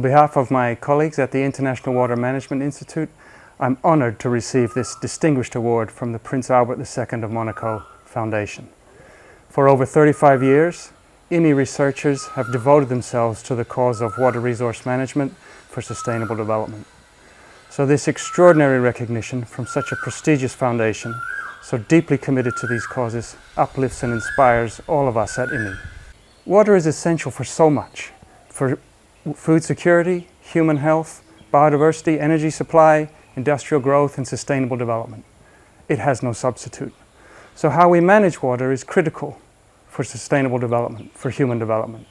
On behalf of my colleagues at the International Water Management Institute, I'm honored to receive this distinguished award from the Prince Albert II of Monaco Foundation. For over 35 years, IWMI researchers have devoted themselves to the cause of water resource management for sustainable development. So this extraordinary recognition from such a prestigious foundation, so deeply committed to these causes, uplifts and inspires all of us at IWMI. Water is essential for so much, for food security, human health, biodiversity, energy supply, industrial growth and sustainable development. It has no substitute. So how we manage water is critical for sustainable development, for human development.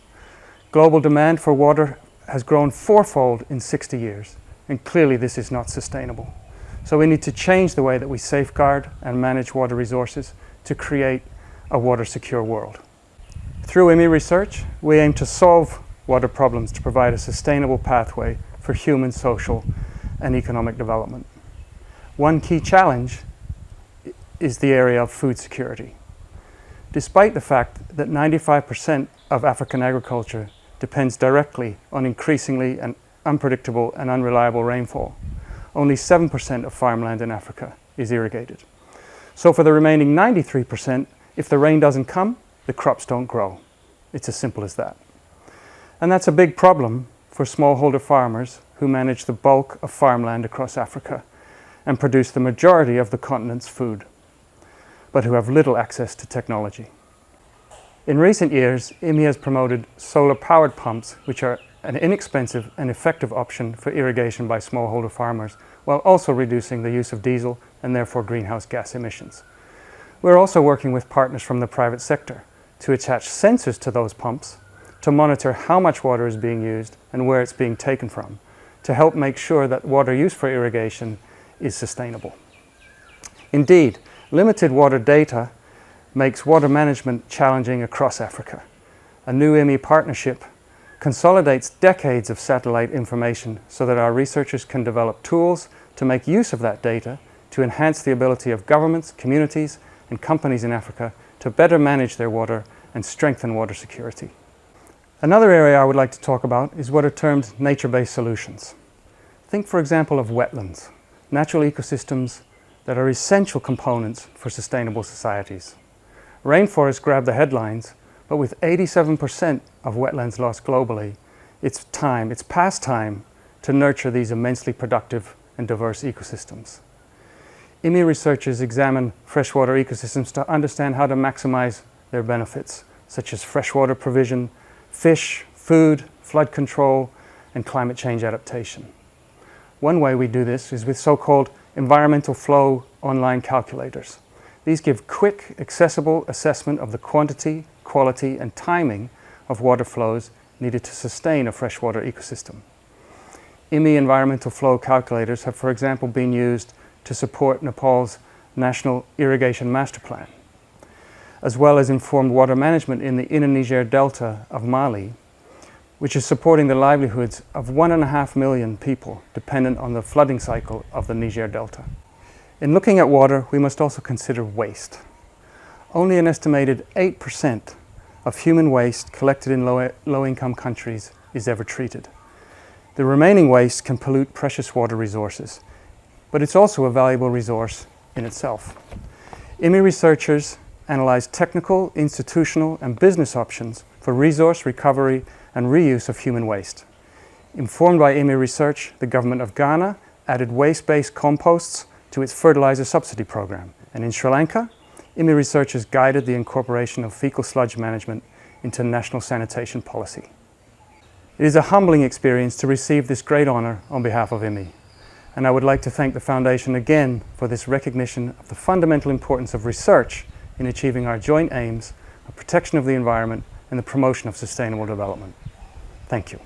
Global demand for water has grown fourfold in 60 years, and clearly this is not sustainable. So we need to change the way that we safeguard and manage water resources to create a water-secure world. Through IWMI research, we aim to solve water problems to provide a sustainable pathway for human, social, and economic development. One key challenge is the area of food security. Despite the fact that 95% of African agriculture depends directly on increasingly unpredictable and unreliable rainfall, only 7% of farmland in Africa is irrigated. So for the remaining 93%, if the rain doesn't come, the crops don't grow. It's as simple as that. And that's a big problem for smallholder farmers who manage the bulk of farmland across Africa and produce the majority of the continent's food, but who have little access to technology. In recent years, IWMI has promoted solar-powered pumps, which are an inexpensive and effective option for irrigation by smallholder farmers, while also reducing the use of diesel and therefore greenhouse gas emissions. We're also working with partners from the private sector to attach sensors to those pumps to monitor how much water is being used and where it's being taken from, to help make sure that water used for irrigation is sustainable. Indeed, limited water data makes water management challenging across Africa. A new IWMI partnership consolidates decades of satellite information so that our researchers can develop tools to make use of that data to enhance the ability of governments, communities, and companies in Africa to better manage their water and strengthen water security. Another area I would like to talk about is what are termed nature-based solutions. Think, for example, of wetlands, natural ecosystems that are essential components for sustainable societies. Rainforests grab the headlines, but with 87% of wetlands lost globally, it's past time to nurture these immensely productive and diverse ecosystems. IWMI researchers examine freshwater ecosystems to understand how to maximize their benefits, such as freshwater provision, fish, food, flood control, and climate change adaptation. One way we do this is with so-called environmental flow online calculators. These give quick, accessible assessment of the quantity, quality, and timing of water flows needed to sustain a freshwater ecosystem. IWMI environmental flow calculators have, for example, been used to support Nepal's National Irrigation Master Plan, as well as informed water management in the inner Niger Delta of Mali, which is supporting the livelihoods of 1.5 million people dependent on the flooding cycle of the Niger Delta. In looking at water, we must also consider waste. Only an estimated 8% of human waste collected in low-income countries is ever treated. The remaining waste can pollute precious water resources, but it's also a valuable resource in itself. IWMI researchers analyze technical, institutional, and business options for resource recovery and reuse of human waste. Informed by IWMI research, the government of Ghana added waste-based composts to its fertilizer subsidy program. And in Sri Lanka, IWMI researchers guided the incorporation of fecal sludge management into national sanitation policy. It is a humbling experience to receive this great honor on behalf of IWMI. And I would like to thank the Foundation again for this recognition of the fundamental importance of research in achieving our joint aims of protection of the environment and the promotion of sustainable development. Thank you.